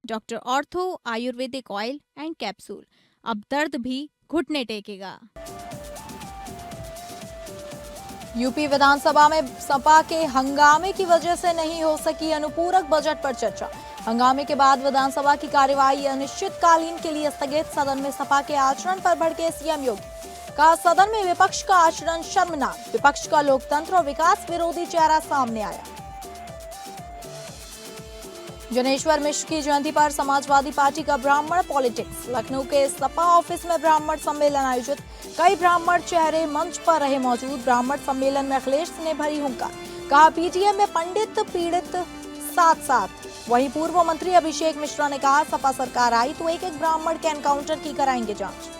Doctor ortho Ayurvedic oil and capsule. अब दर्द भी घुटने टेकेगा। यूपी विधानसभा में सपा के हंगामे की वजह से नहीं हो सकी अनुपूरक बजट पर चर्चा। हंगामे के बाद विधानसभा की कार्यवाही अनिश्चितकालीन के लिए स्थगित। सदन में सपा के आचरण पर भड़के सीएम योगी। कहा, सदन में विपक्ष का आचरण शर्मनाक। विपक्ष का लोकतंत्र और विकास विरोधी चेहरा सामने आया। जनेश्वर मिश्र की जयंती पर समाजवादी पार्टी का ब्राह्मण पॉलिटिक्स। लखनऊ के सपा ऑफिस में ब्राह्मण सम्मेलन आयोजित। कई ब्राह्मण चेहरे मंच पर रहे मौजूद। ब्राह्मण सम्मेलन में अखिलेश ने भरी हुंकार। कहा, पीटीएम में पंडित पीड़ित साथ साथ। वहीं पूर्व मंत्री अभिषेक मिश्रा ने कहा, सपा सरकार आई तो एक एक ब्राह्मण के एनकाउंटर की कराएंगे जांच।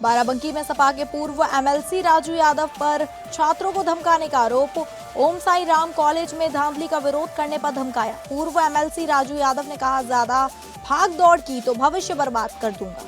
बाराबंकी में सपा के पूर्व एमएलसी राजू यादव पर छात्रों को धमकाने का आरोप। ओम साई राम कॉलेज में धांधली का विरोध करने पर धमकाया। पूर्व एमएलसी राजू यादव ने कहा, ज्यादा भाग दौड़ की तो भविष्य बर्बाद कर दूंगा।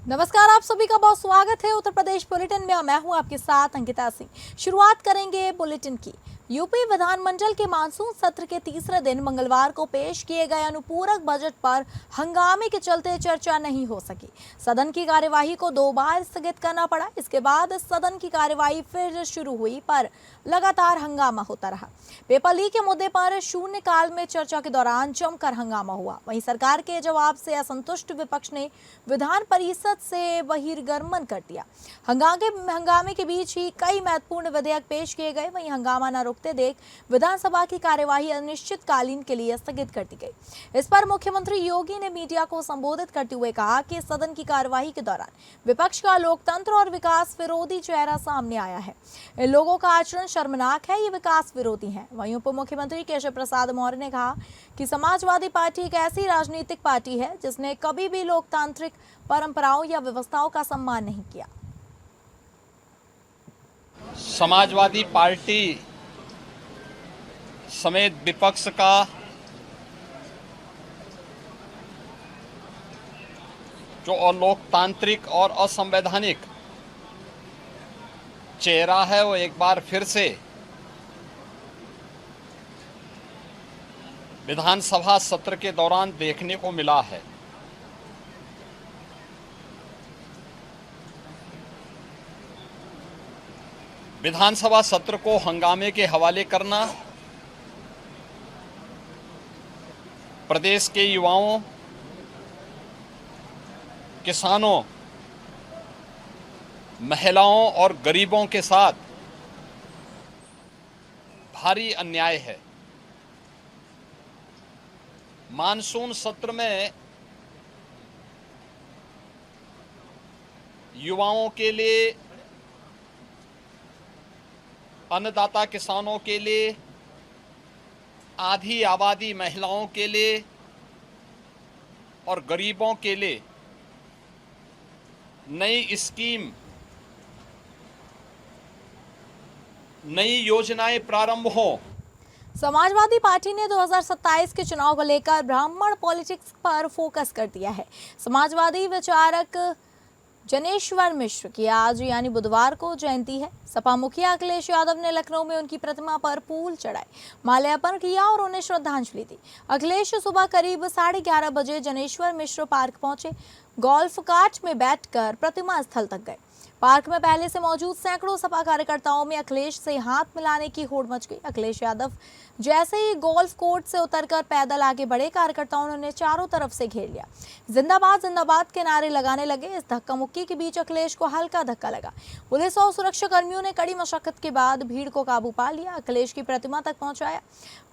नमस्कार, आप सभी का बहुत स्वागत है उत्तर प्रदेश बुलेटिन में। मैं हूं आपके साथ अंकिता सिंह। शुरुआत करेंगे बुलेटिन की। यूपी विधानमंडल के मानसून सत्र के तीसरे दिन मंगलवार को पेश किए गए अनुपूरक बजट पर हंगामे के चलते चर्चा नहीं हो सकी। सदन की कार्यवाही को 2 बार स्थगित करना पड़ा। इसके बाद सदन की कार्यवाही फिर शुरू हुई, पर लगातार हंगामा होता रहा। पेपर लीक के मुद्दे पर शून्यकाल में चर्चा के दौरान जमकर हंगामा हुआ। वहीं सरकार के जवाब से असंतुष्ट विपक्ष ने विधान परिषद से बहिर्गमन कर दिया। हंगामे के बीच ही कई महत्वपूर्ण विधेयक पेश किए गए। वहीं हंगामा न रुकते देख विधानसभा की कार्यवाही अनिश्चितकालीन के लिए स्थगित कर दी गई। इस पर मुख्यमंत्री योगी ने मीडिया को संबोधित करते हुए कहा कि सदन की कार्यवाही के दौरान विपक्ष का लोकतंत्र और विकास विरोधी चेहरा सामने आया है। इन लोगों का आचरण शर्मनाक है, ये विकास विरोधी है। वहीं उप मुख्यमंत्री केशव प्रसाद मौर्य ने कहा कि समाजवादी पार्टी एक ऐसी राजनीतिक पार्टी है जिसने कभी भी लोकतांत्रिक परंपराओं या व्यवस्थाओं का सम्मान नहीं किया। समाजवादी पार्टी समेत विपक्ष का जो अलोकतांत्रिक और असंवैधानिक चेहरा है वो एक बार फिर से विधानसभा सत्र के दौरान देखने को मिला है। विधानसभा सत्र को हंगामे के हवाले करना प्रदेश के युवाओं, किसानों, महिलाओं और गरीबों के साथ भारी अन्याय है। मानसून सत्र में युवाओं के लिए, अन्नदाता किसानों के लिए, आधी आबादी महिलाओं के लिए और गरीबों के लिए नई स्कीम, नई योजनाएं प्रारंभ हो। समाजवादी पार्टी ने 2027 के चुनाव को लेकर ब्राह्मण पॉलिटिक्स पर फोकस कर दिया है। समाजवादी विचारक जनेश्वर मिश्र की आज यानी बुधवार को जयंती है। सपा मुखिया अखिलेश यादव ने लखनऊ में उनकी प्रतिमा पर फूल चढ़ाए, माल्यार्पण किया और उन्हें श्रद्धांजलि दी। अखिलेश सुबह करीब 11:30 बजे जनेश्वर मिश्र पार्क पहुंचे। गोल्फ कार्ट में बैठकर प्रतिमा स्थल तक गए। पार्क में पहले से मौजूद सैकड़ों सपा कार्यकर्ताओं में अखिलेश से हाथ मिलाने की होड़ मच गई। अखिलेश यादव जैसे ही गोल्फ कोर्ट से उतरकर पैदल आगे बढ़े, कार्यकर्ताओं ने उन्हें चारों तरफ से घेर लिया। जिंदाबाद जिंदाबाद के नारे लगाने लगे। इस धक्का मुक्की के बीच अखिलेश को हल्का धक्का लगा। पुलिस और सुरक्षा कर्मियों ने कड़ी मशक्कत के बाद भीड़ को काबू पा लिया, अखिलेश की प्रतिमा तक पहुंचाया।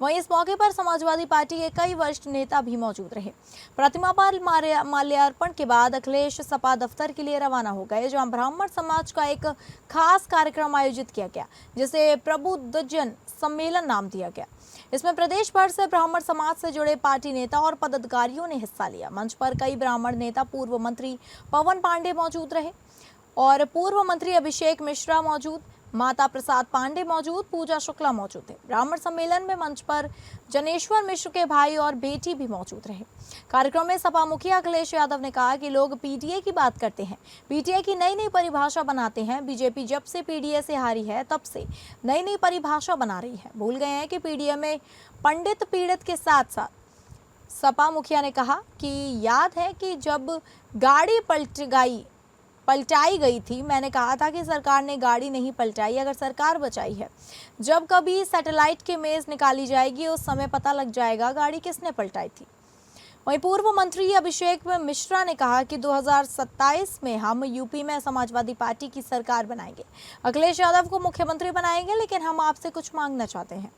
वहीं इस मौके पर समाजवादी पार्टी के कई वरिष्ठ नेता भी मौजूद रहे। प्रतिमा पर माल्यार्पण के बाद अखिलेश सपा दफ्तर के लिए रवाना हो गए, जहां ब्राह्मण समाज का एक खास कार्यक्रम आयोजित किया गया, जिसे प्रबुद्धजन सम्मेलन नाम दिया गया। इसमें प्रदेश भर से ब्राह्मण समाज से जुड़े पार्टी नेता और पदाधिकारियों ने हिस्सा लिया। मंच पर कई ब्राह्मण नेता, पूर्व मंत्री पवन पांडे मौजूद रहे और पूर्व मंत्री अभिषेक मिश्रा मौजूद। माता प्रसाद पांडे मौजूद, पूजा शुक्ला मौजूद थे। ब्राह्मण सम्मेलन में मंच पर जनेश्वर मिश्र के भाई और बेटी भी मौजूद रहे। कार्यक्रम में सपा मुखिया अखिलेश यादव ने कहा कि लोग पीटीए की बात करते हैं, पीटीए की नई नई परिभाषा बनाते हैं। बीजेपी जब से पीडीए से हारी है तब से नई नई परिभाषा बना रही है, भूल गए हैं कि पीडीए में पंडित पीड़ित के साथ साथ। सपा मुखिया ने कहा कि याद है कि जब गाड़ी पलटाई गई थी, मैंने कहा था कि सरकार ने गाड़ी नहीं पलटाई, अगर सरकार बचाई है। जब कभी सैटेलाइट की मेज निकाली जाएगी उस समय पता लग जाएगा गाड़ी किसने पलटाई थी। वहीं पूर्व मंत्री अभिषेक मिश्रा ने कहा कि 2027 में हम यूपी में समाजवादी पार्टी की सरकार बनाएंगे, अखिलेश यादव को मुख्यमंत्री बनाएंगे, लेकिन हम आपसे कुछ मांगना चाहते हैं।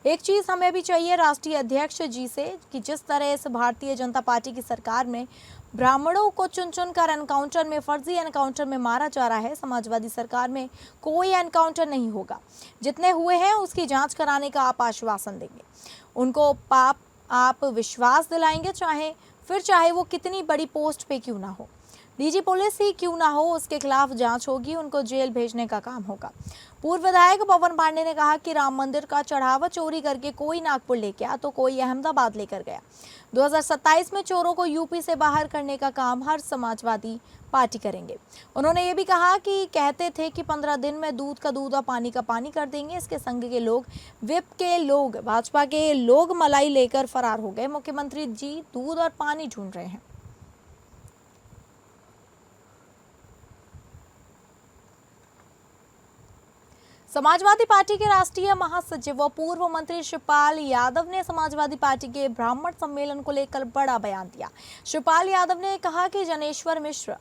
एक चीज हमें भी चाहिए राष्ट्रीय अध्यक्ष जी से कि जिस तरह इस भारतीय जनता पार्टी की सरकार में ब्राह्मणों को चुन चुन कर एनकाउंटर में, फर्जी एनकाउंटर में मारा जा रहा है, समाजवादी सरकार में कोई एनकाउंटर नहीं होगा। जितने हुए हैं उसकी जांच कराने का आप आश्वासन देंगे, उनको आप विश्वास दिलाएंगे, चाहे वो कितनी बड़ी पोस्ट पे क्यों ना हो, डीजी पुलिस ही क्यों ना हो, उसके खिलाफ जांच होगी, उनको जेल भेजने का काम होगा। पूर्व विधायक पवन पांडे ने कहा कि राम मंदिर का चढ़ावा चोरी करके कोई नागपुर लेके आया तो कोई अहमदाबाद लेकर गया। 2027 में चोरों को यूपी से बाहर करने का काम हर समाजवादी पार्टी करेंगे। उन्होंने ये भी कहा कि कहते थे कि 15 दिन में दूध का दूध और पानी का पानी कर देंगे। इसके संग के लोग, विप के लोग, भाजपा के लोग मलाई लेकर फरार हो गए। मुख्यमंत्री जी दूध और पानी ढूंढ रहे हैं। समाजवादी पार्टी के राष्ट्रीय महासचिव व पूर्व मंत्री शिवपाल यादव ने समाजवादी पार्टी के ब्राह्मण सम्मेलन को लेकर बड़ा बयान दिया। शिवपाल यादव ने कहा कि जनेश्वर मिश्र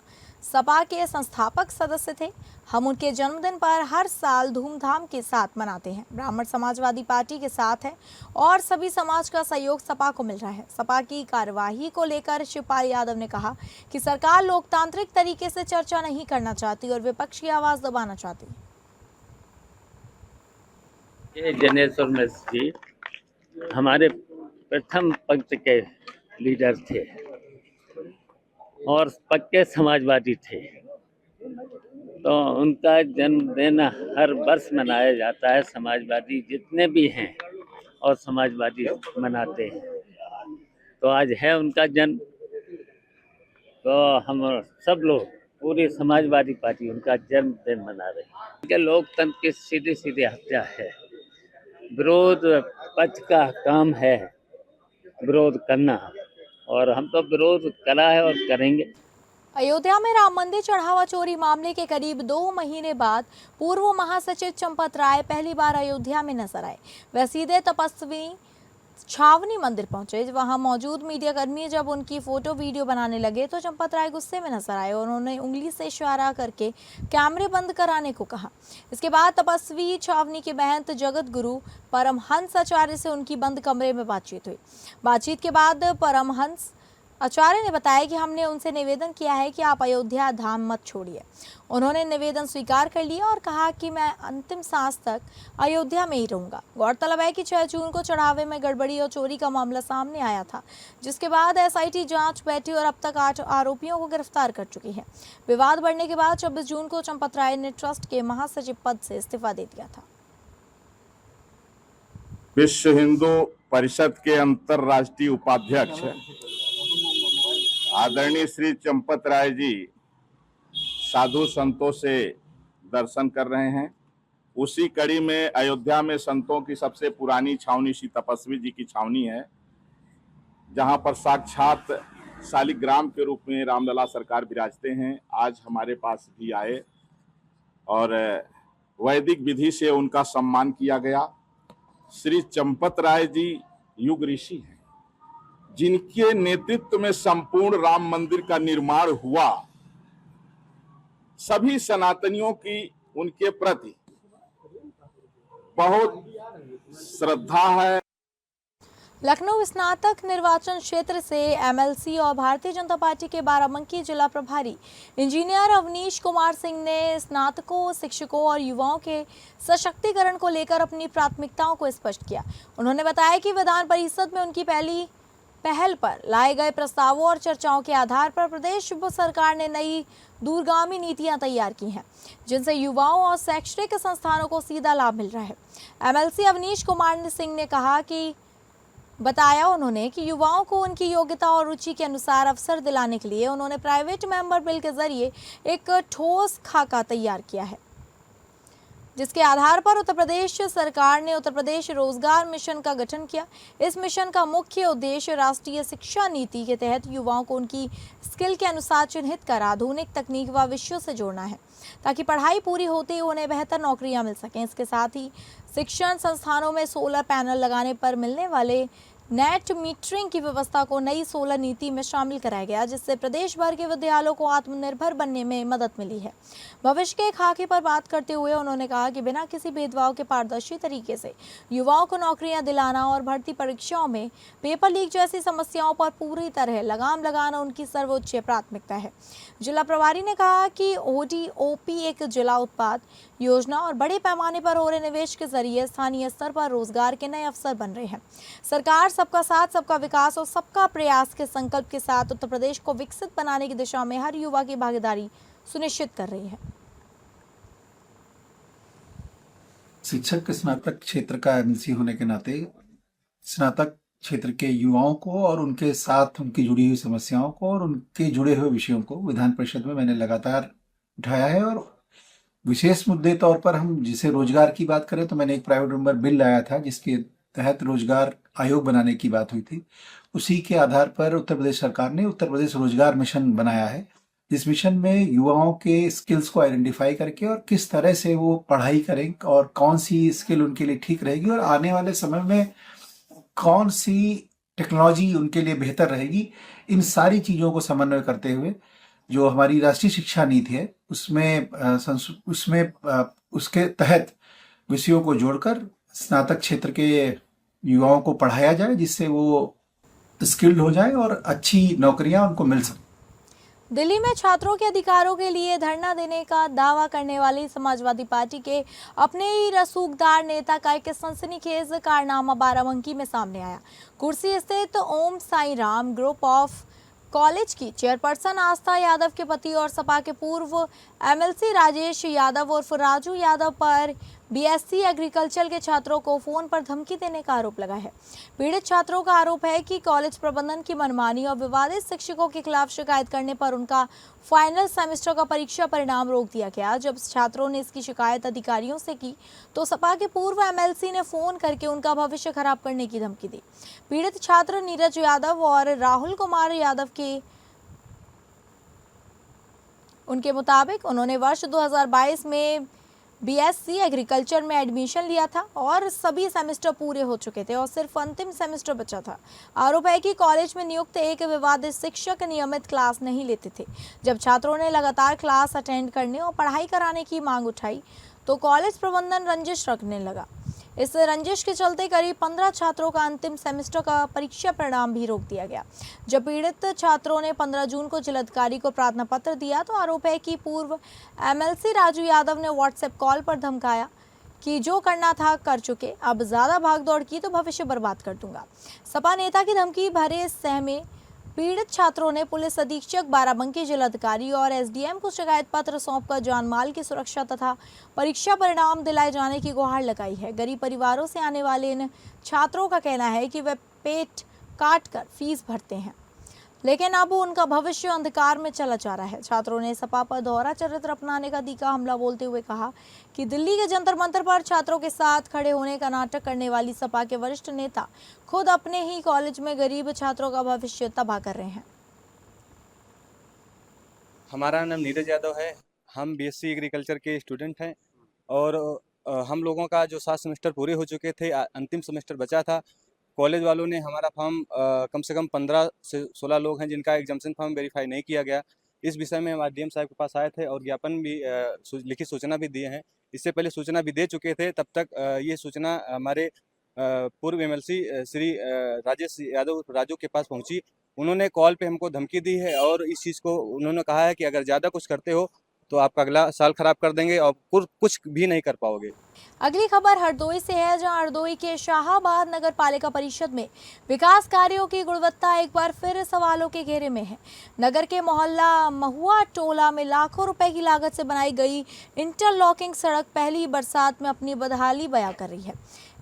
सपा के संस्थापक सदस्य थे, हम उनके जन्मदिन पर हर साल धूमधाम के साथ मनाते हैं। ब्राह्मण समाजवादी पार्टी के साथ है और सभी समाज का सहयोग सपा को मिल रहा है। सपा की कार्यवाही को लेकर शिवपाल यादव ने कहा कि सरकार लोकतांत्रिक तरीके से चर्चा नहीं करना चाहती और विपक्ष की आवाज दबाना चाहती। ये जनेश्वर मिश्र जी हमारे प्रथम पंक्ष के लीडर थे और पक्के समाजवादी थे, तो उनका जन्मदिन हर वर्ष मनाया जाता है। समाजवादी जितने भी हैं और समाजवादी मनाते हैं, तो आज है उनका जन्म, तो हम सब लोग पूरी समाजवादी पार्टी उनका जन्मदिन मना रही है। उनके लोकतंत्र की सीधी सीधी हत्या है। विरोध पक्ष का काम है विरोध करना, और हम तो विरोध करा है और करेंगे। अयोध्या में राम मंदिर चढ़ावा चोरी मामले के करीब 2 महीने बाद पूर्व महासचिव चंपत राय पहली बार अयोध्या में नजर आए। वह सीधे तपस्वी छावनी मंदिर पहुंचे। वहां मौजूद मीडियाकर्मी जब उनकी फोटो वीडियो बनाने लगे तो चंपत राय गुस्से में नजर आए और उन्होंने उंगली से इशारा करके कैमरे बंद कराने को कहा। इसके बाद तपस्वी छावनी के महंत जगत गुरु परमहंस आचार्य से उनकी बंद कमरे में बातचीत हुई। बातचीत के बाद परमहंस आचार्य ने बताया कि हमने उनसे निवेदन किया है कि आप अयोध्या धाम मत छोड़िए। उन्होंने निवेदन स्वीकार कर लिया और कहा कि मैं अंतिम सांस तक अयोध्या में ही रहूंगा। गौरतलब है कि 6 जून को चढ़ावे में गड़बड़ी और चोरी का मामला सामने आया था, जिसके बाद एसआईटी जांच बैठी और अब तक 8 आरोपियों को गिरफ्तार कर चुकी है। विवाद बढ़ने के बाद 26 जून को चंपत राय ने ट्रस्ट के महासचिव पद से इस्तीफा दे दिया था। विश्व हिंदू परिषद के अंतर्राष्ट्रीय उपाध्यक्ष आदरणीय श्री चंपत राय जी साधु संतों से दर्शन कर रहे हैं। उसी कड़ी में अयोध्या में संतों की सबसे पुरानी छावनी श्री तपस्वी जी की छावनी है, जहां पर साक्षात शालिग्राम के रूप में रामलला सरकार विराजते हैं। आज हमारे पास भी आए और वैदिक विधि से उनका सम्मान किया गया। श्री चंपत राय जी युग ऋषि हैं, जिनके नेतृत्व में संपूर्ण राम मंदिर का निर्माण हुआ। सभी सनातनियों की उनके प्रति बहुत श्रद्धा है। लखनऊ स्नातक निर्वाचन क्षेत्र से एमएलसी और भारतीय जनता पार्टी के बाराबंकी जिला प्रभारी इंजीनियर अवनीश कुमार सिंह ने स्नातकों, शिक्षकों और युवाओं के सशक्तिकरण को लेकर अपनी प्राथमिकताओं को स्पष्ट किया। उन्होंने बताया कि विधान परिषद में उनकी पहल पर लाए गए प्रस्तावों और चर्चाओं के आधार पर प्रदेश सरकार ने नई दूरगामी नीतियां तैयार की हैं, जिनसे युवाओं और शैक्षणिक संस्थानों को सीधा लाभ मिल रहा है। एमएलसी अवनीश कुमार सिंह ने बताया उन्होंने कि युवाओं को उनकी योग्यता और रुचि के अनुसार अवसर दिलाने के लिए उन्होंने प्राइवेट मेंबर बिल के जरिए एक ठोस खाका तैयार किया है, जिसके आधार पर उत्तर प्रदेश सरकार ने उत्तर प्रदेश रोजगार मिशन का गठन किया। इस मिशन का मुख्य उद्देश्य राष्ट्रीय शिक्षा नीति के तहत युवाओं को उनकी स्किल के अनुसार चिन्हित कर आधुनिक तकनीक व विषयों से जोड़ना है, ताकि पढ़ाई पूरी होते ही उन्हें बेहतर नौकरियां मिल सकें। इसके साथ ही शिक्षण संस्थानों में सोलर पैनल लगाने पर मिलने वाले नेट मीटरिंग की व्यवस्था को नई सोलर नीति में शामिल कराया गया, जिससे प्रदेश भर के विद्यालयों को आत्मनिर्भर बनने में मदद मिली है। भविष्य के खाके पर बात करते हुए उन्होंने कहा कि बिना किसी भेदभाव के पारदर्शी तरीके से युवाओं को नौकरियां दिलाना और भर्ती परीक्षाओं में पेपर लीक जैसी समस्याओं पर पूरी तरह लगाम लगाना उनकी सर्वोच्च प्राथमिकता है। जिला प्रभारी ने कहा कि ODOP एक जिला उत्पाद योजना और बड़े पैमाने पर हो रहे निवेश के जरिए स्थानीय स्तर पर रोजगार के नए अवसर बन रहे हैं। सरकार सबका साथ, सबका विकास और सबका प्रयास के संकल्प के साथ उत्तर प्रदेश को विकसित बनाने की दिशा में हर युवा की भागीदारी सुनिश्चित कर रही है। शिक्षक के स्नातक क्षेत्र का एमएलसी होने के नाते स्नातक क्षेत्र के युवाओं को और उनके साथ उनकी जुड़ी हुई समस्याओं को और उनके जुड़े हुए विषयों को विधान परिषद में मैंने लगातार उठाया है। और विशेष मुद्दे तौर पर हम जिसे रोजगार की बात करें तो मैंने एक प्राइवेट मेंबर बिल लाया था, जिसके तहत रोजगार आयोग बनाने की बात हुई थी। उसी के आधार पर उत्तर प्रदेश सरकार ने उत्तर प्रदेश रोजगार मिशन बनाया है, जिस मिशन में युवाओं के स्किल्स को आइडेंटिफाई करके और किस तरह से वो पढ़ाई करें और कौन सी स्किल उनके लिए ठीक रहेगी और आने वाले समय में कौन सी टेक्नोलॉजी उनके लिए बेहतर रहेगी, इन सारी चीज़ों को समन्वय करते हुए जो हमारी राष्ट्रीय शिक्षा नीति है उसमें उसके तहत विषयों को जोड़कर स्नातक क्षेत्र के युवाओं को पढ़ाया जाए, जिससे वो स्किल्ड हो जाए और अच्छी नौकरियां उनको मिल सकें। दिल्ली में छात्रों के अधिकारों के लिए धरना देने का दावा करने वाली समाजवादी पार्टी के अपने ही रसूखदार नेता का एक सनसनीखेज कारनामा बाराबंकी में सामने आया। कुर्सी स्थित Om Sai Ram group of college की चेयरपर्सन आस्था यादव के पति और सपा के पूर्व एमएलसी राजेश यादव उर्फ राजू यादव पर बीएससी एग्रीकल्चर के छात्रों को फोन पर धमकी देने का आरोप लगा है। पीड़ित छात्रों का आरोप है कि कॉलेज प्रबंधन की मनमानी और विवादित शिक्षकों के खिलाफ शिकायत करने पर उनका फाइनल सेमेस्टर का परीक्षा परिणाम रोक दिया गया। जब छात्रों ने इसकी शिकायत अधिकारियों से की तो सपा के पूर्व एमएलसी ने फोन करके उनका भविष्य खराब करने की धमकी दी। पीड़ित छात्र नीरज यादव और राहुल कुमार यादव के उनके मुताबिक उन्होंने वर्ष 2022 में बीएससी एग्रीकल्चर में एडमिशन लिया था और सभी सेमेस्टर पूरे हो चुके थे और सिर्फ अंतिम सेमेस्टर बचा था। आरोप है कि कॉलेज में नियुक्त एक विवादित शिक्षक नियमित क्लास नहीं लेते थे। जब छात्रों ने लगातार क्लास अटेंड करने और पढ़ाई कराने की मांग उठाई तो कॉलेज प्रबंधन रंजिश रखने लगा। इस रंजिश के चलते करीब 15 छात्रों का अंतिम सेमेस्टर का परीक्षा परिणाम भी रोक दिया गया। जब पीड़ित छात्रों ने 15 जून को जिलाधिकारी को प्रार्थना पत्र दिया तो आरोप है कि पूर्व एमएलसी राजू यादव ने व्हाट्सएप कॉल पर धमकाया कि जो करना था कर चुके, अब ज्यादा भागदौड़ की तो भविष्य बर्बाद कर दूंगा। सपा नेता की धमकी भरे सहमे पीड़ित छात्रों ने पुलिस अधीक्षक बाराबंकी, जिलाधिकारी और एसडीएम को शिकायत पत्र सौंपकर जानमाल की सुरक्षा तथा परीक्षा परिणाम दिलाए जाने की गुहार लगाई है। गरीब परिवारों से आने वाले इन छात्रों का कहना है कि वे पेट काट कर फीस भरते हैं, लेकिन अब उनका भविष्य अंधकार में चला जा रहा है। छात्रों ने सपा पर दोहरा चरित्र अपनाने का तीखा हमला बोलते हुए कहा कि दिल्ली के जंतर मंतर पर छात्रों के साथ खड़े होने का नाटक करने वाली सपा के वरिष्ठ नेता खुद अपने ही कॉलेज में गरीब छात्रों का भविष्य तबाह कर रहे हैं। हमारा नाम नीरज यादव है। हम बीएससी एग्रीकल्चर के स्टूडेंट हैं और हम लोगों का जो 7 सेमेस्टर पूरे हो चुके थे, अंतिम सेमेस्टर बचा था। कॉलेज वालों ने हमारा फॉर्म कम से कम 15 से 16 लोग हैं जिनका एग्जामिनेशन फॉर्म वेरीफाई नहीं किया गया। इस विषय में हम डीएम साहब के पास आए थे और ज्ञापन भी लिखित सूचना भी दिए हैं। इससे पहले सूचना भी दे चुके थे। तब तक ये सूचना हमारे पूर्व एमएलसी श्री राजेश यादव राजू के पास पहुंची। उन्होंने कॉल पे हमको धमकी दी है और इस चीज़ को उन्होंने कहा है कि अगर ज़्यादा कुछ करते हो तो आपका अगला साल खराब कर देंगे और कुछ भी नहीं कर पाओगे। अगली खबर हरदोई से है, जहां हरदोई के शाहाबाद नगर पालिका परिषद में विकास कार्यों की गुणवत्ता एक बार फिर सवालों के घेरे में है। नगर के मोहल्ला महुआ टोला में लाखों रुपए की लागत से बनाई गई इंटरलॉकिंग सड़क पहली ही बरसात में अपनी बदहाली बयां कर रही है।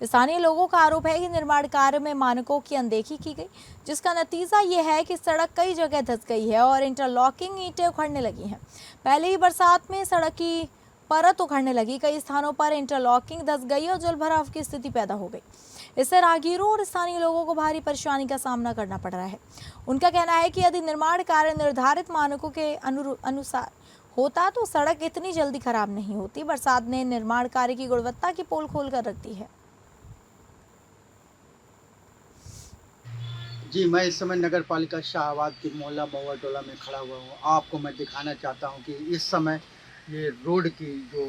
स्थानीय लोगों का आरोप है कि निर्माण कार्य में मानकों की अनदेखी की गई, जिसका नतीजा ये है कि सड़क कई जगह धंस गई है और इंटरलॉकिंग ईंटें उखड़ने लगी हैं। पहले ही बरसात में सड़क की परत उखड़ने लगी, कई स्थानों पर इंटरलॉकिंग धंस गई और जलभराव की स्थिति पैदा हो गई। इससे राहगीरों और स्थानीय लोगों को भारी परेशानी का सामना करना पड़ रहा है। उनका कहना है कि यदि निर्माण कार्य निर्धारित मानकों के अनुसार होता तो सड़क इतनी जल्दी खराब नहीं होती। बरसात ने निर्माण कार्य की गुणवत्ता की पोल खोल कर रख दी है। जी, मैं इस समय नगर पालिका शाहबाद के मोहल्ला महुआ टोला में खड़ा हुआ हूँ। आपको मैं दिखाना चाहता हूँ कि इस समय ये रोड की जो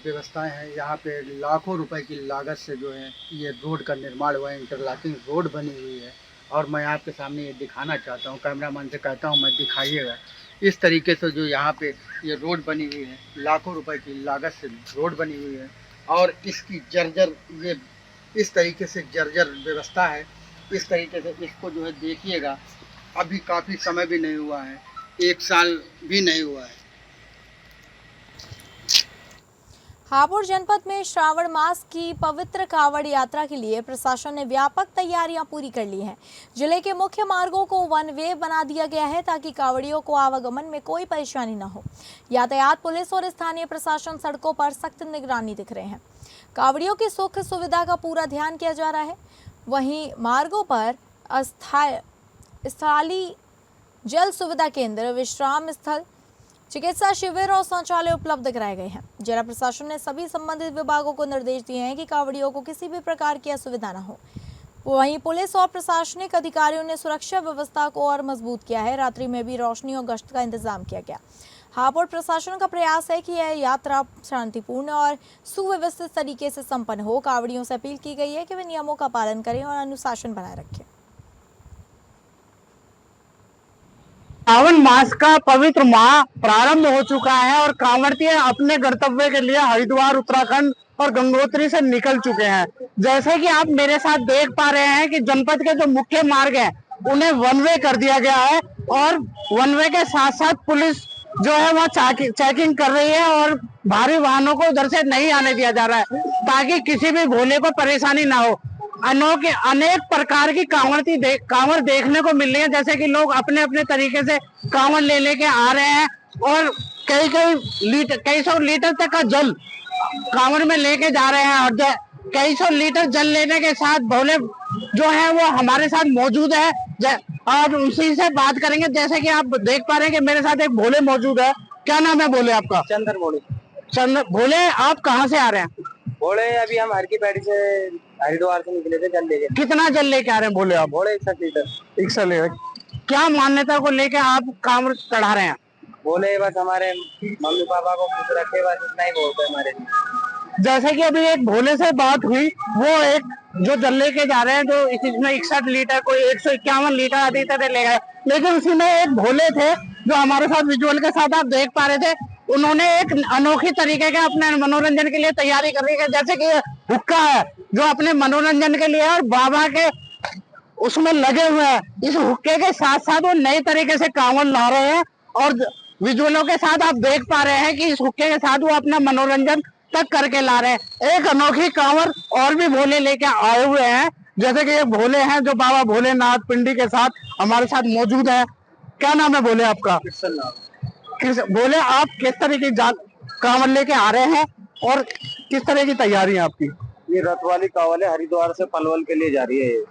व्यवस्थाएं हैं, यहाँ पे लाखों रुपए की लागत से जो है ये रोड का निर्माण हुआ है, इंटरलॉकिंग रोड बनी हुई है। और मैं आपके सामने ये दिखाना चाहता हूँ, कैमरामैन से कहता हूँ मैं दिखाइएगा। इस तरीके से जो यहाँ पे ये रोड बनी हुई है, लाखों रुपए की लागत से रोड बनी हुई है और इसकी जर्जर, ये इस तरीके से जर्जर व्यवस्था है। इस तरीके से इसको जो है देखिएगा, अभी काफ़ी समय भी नहीं हुआ है, 1 साल भी नहीं हुआ है। हापुड़ जनपद में श्रावण मास की पवित्र कावड़ यात्रा के लिए प्रशासन ने व्यापक तैयारियां पूरी कर ली हैं। जिले के मुख्य मार्गों को वन वे बना दिया गया है ताकि कावड़ियों को आवागमन में कोई परेशानी न हो। यातायात पुलिस और स्थानीय प्रशासन सड़कों पर सख्त निगरानी दिख रहे हैं। कावड़ियों की सुख सुविधा का पूरा ध्यान किया जा रहा है। वहीं मार्गों पर स्थायी जल सुविधा केंद्र, विश्राम स्थल, चिकित्सा शिविर और शौचालय उपलब्ध कराए गए हैं। जिला प्रशासन ने सभी संबंधित विभागों को निर्देश दिए हैं कि कावड़ियों को किसी भी प्रकार की असुविधा न हो। वहीं पुलिस और प्रशासनिक अधिकारियों ने सुरक्षा व्यवस्था को और मजबूत किया है। रात्रि में भी रोशनी और गश्त का इंतजाम किया गया। हापुड़ प्रशासन का प्रयास है कि यह यात्रा शांतिपूर्ण और सुव्यवस्थित तरीके से संपन्न हो। कावड़ियों से अपील की गई है कि वे नियमों का पालन करें और अनुशासन बनाए रखें। सावन मास का पवित्र माह प्रारंभ हो चुका है और कांवड़िये अपने गंतव्य के लिए हरिद्वार, उत्तराखंड और गंगोत्री से निकल चुके हैं। जैसे कि आप मेरे साथ देख पा रहे हैं कि जनपद के जो मुख्य मार्ग हैं उन्हें वन वे कर दिया गया है और वन वे के साथ साथ पुलिस जो है वह चेकिंग कर रही है और भारी वाहनों को उधर से नहीं आने दिया जा रहा है ताकि किसी भी भोले को परेशानी ना हो। अनेक प्रकार की कांवड़ देखने को मिल रही है, जैसे कि लोग अपने अपने तरीके से कांवड़ ले लेके आ रहे हैं और कई सौ लीटर तक का जल कांवड़ में लेके जा रहे हैं और कई सौ लीटर जल लेने के साथ भोले जो है वो हमारे साथ मौजूद है और उसी से बात करेंगे। जैसे कि आप देख पा रहे हैं कि मेरे साथ एक भोले मौजूद है। क्या नाम है भोले आपका? चंदन भोले। भोले, आप कहाँ से आ रहे हैं? भोले अभी हम हर की पैड़ी से हरिद्वार से निकले थे जल लेके। कितना जल लेके आ रहे हैं भोले आप? भोले 61 लीटर। 61 लीटर। क्या मान्यता को लेके आप कांवड़ चढ़ा रहे हैं? बोले बस हमारे मम्मी पापा को खुश रखे, बस इतना ही बोलते हैं हमारे लिए। जैसे कि अभी एक भोले से बात हुई, वो एक जो जल लेके जा रहे हैं जो इसमें 61 लीटर, कोई 151 लीटर आदि तरह ले गए, लेकिन उसी में एक भोले थे जो हमारे साथ विजुअल के साथ आप देख पा रहे थे। उन्होंने एक अनोखी तरीके के अपने मनोरंजन के लिए तैयारी कर रही है, जैसे कि हुक्का है जो अपने मनोरंजन के लिए और बाबा के उसमें लगे हुए हैं। इस हुक्के के साथ साथ वो नए तरीके से कांवड़ ला रहे हैं और विजुअलों के साथ आप देख पा रहे हैं कि इस हुक्के के साथ वो अपना मनोरंजन तक करके ला रहे हैं। एक अनोखी कांवड़ और भी भोले लेके आए हुए हैं, जैसे कि एक भोले हैं जो बाबा भोलेनाथ पिंडी के साथ हमारे साथ मौजूद है। क्या नाम है भोले आपका? भोले, आप किस तरह की कांवड़ लेके आ रहे हैं और किस तरह की तैयारी है आपकी? ये रथ वाली कांवड़ है, हरिद्वार से पलवल के लिए जा रही है।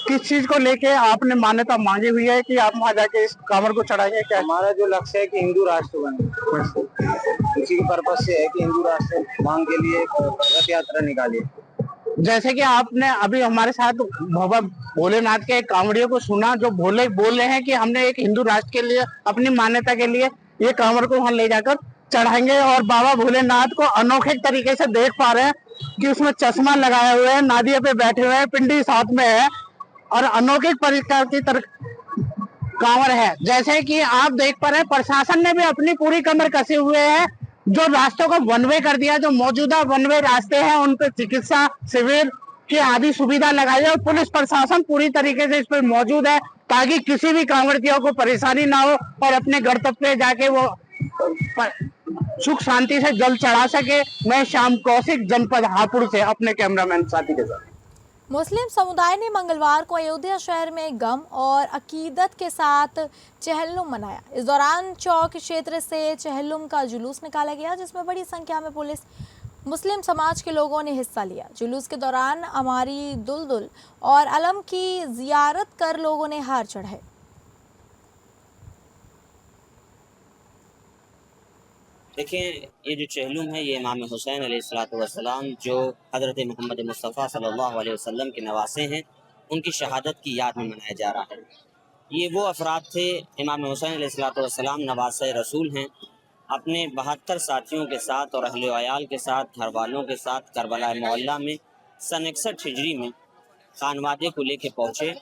किस चीज को लेके आपने मान्यता मांगी हुई है कि आप वहाँ जाके इस कांवड़ को चढ़ाएंगे? क्या हमारा जो लक्ष्य है कि हिंदू राष्ट्र बने, इसी के पर्पज से है कि हिंदू राष्ट्र मांग के लिए रथ यात्रा निकाली। जैसे कि आपने अभी हमारे साथ बाबा भोलेनाथ के कांवड़ियों को सुना जो भोले बोल रहे हैं कि हमने एक हिंदू राष्ट्र के लिए अपनी मान्यता के लिए ये कांवड़ को वहां ले जाकर चढ़ाएंगे और बाबा भोलेनाथ को अनोखे तरीके से देख पा रहे हैं कि उसमें चश्मा लगाए हुए हैं, नादिया पे बैठे हुए हैं, पिंडी साथ में है और अनोखे प्रकार की कांवड़ है। जैसे कि आप देख पा रहे हैं प्रशासन ने भी अपनी पूरी कमर कसे हुए है जो रास्तों को वन वे कर दिया, जो मौजूदा वन वे रास्ते हैं उन पे चिकित्सा शिविर की आदि सुविधा लगाई है और पुलिस प्रशासन पूरी तरीके से इस पर मौजूद है ताकि किसी भी कांवड़ियों को परेशानी ना हो और अपने गंतव्य पे जाके वो सुख शांति से जल चढ़ा सके। मैं श्याम कौशिक, जनपद हापुड़ से अपने कैमरामैन साथी के साथ। मुस्लिम समुदाय ने मंगलवार को अयोध्या शहर में गम और अकीदत के साथ चहल्लुम मनाया। इस दौरान चौक क्षेत्र से चहल्लुम का जुलूस निकाला गया, जिसमें बड़ी संख्या में पुलिस मुस्लिम समाज के लोगों ने हिस्सा लिया। जुलूस के दौरान अमारी दुलदुल और अलम की जियारत कर लोगों ने हार चढ़ाए। देखिए, ये जो चहलुम है ये इमाम हुसैन अलैहिस्सलाम जो हज़रत मोहम्मद मुस्तफ़ा सल्लल्लाहु अलैहि वसल्लम के नवासे हैं, उनकी शहादत की याद में मनाया जा रहा है। ये वो अफराद थे, इमाम हुसैन अलैहिस्सलाम नवासे रसूल हैं। अपने 72 साथियों के साथ और अहले वयाल के साथ, घर वालों के साथ करबला मोहल्ला में सन 61 हिजरी में खानवादे को लेके पहुँचे।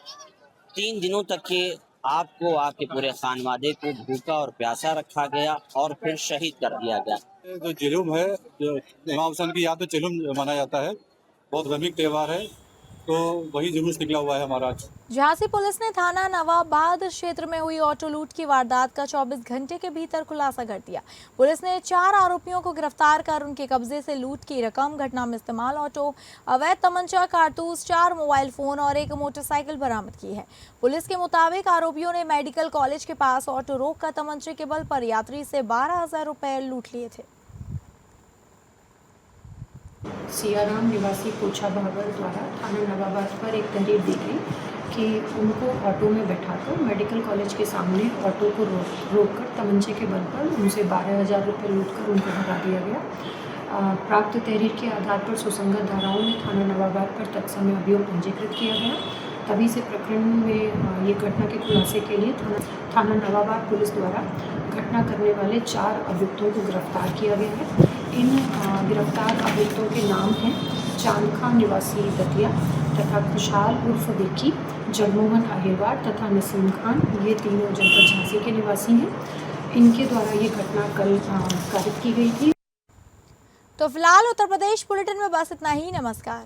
3 दिनों तक के आपको आपके पूरे खानवादे को भूखा और प्यासा रखा गया और फिर शहीद कर दिया गया। जो जुलूम है, जो इमाम हुसैन की याद में जुलूम मनाया जाता है, बहुत धार्मिक त्यौहार है, तो वही जुलूस निकला हुआ है हमारा। झांसी पुलिस ने थाना नवाबाद क्षेत्र में हुई ऑटो लूट की वारदात का 24 घंटे के भीतर खुलासा कर दिया। पुलिस ने 4 आरोपियों को गिरफ्तार कर उनके कब्जे से लूट की रकम, घटना में इस्तेमाल ऑटो, अवैध तमंचा, कारतूस, 4 मोबाइल फोन और 1 मोटरसाइकिल बरामद की है। पुलिस के मुताबिक आरोपियों ने मेडिकल कॉलेज के पास ऑटो रोककर तमंचे के बल पर यात्री से 12,000 रुपए लूट लिए थे। सियाराम निवासी पोछा भागर द्वारा थाना नवाबाद पर एक तहरीर दी गई कि उनको ऑटो में बैठाकर मेडिकल कॉलेज के सामने ऑटो को रोककर तमंचे के बल पर उनसे 12,000 रुपये लूटकर उनको भगा दिया गया। प्राप्त तहरीर के आधार पर सुसंगत धाराओं में थाना नवाबाद पर तत्समय अभियोग पंजीकृत किया गया। तभी से प्रकरण में ये घटना के खुलासे के लिए थाना नवाबाद पुलिस द्वारा घटना करने वाले 4 अभियुक्तों को गिरफ्तार किया गया है। इन गिरफ्तार अभियुक्तों के नाम हैं चांद खान निवासी दतिया तथा खुशहाल उर्फ विक्की, जगमोहन अहिरवार तथा नसीम खान। ये तीनों जनपद झांसी के निवासी हैं। इनके द्वारा ये घटना कल कारित की गई थी। तो फिलहाल उत्तर प्रदेश बुलेटिन में बस इतना ही। नमस्कार।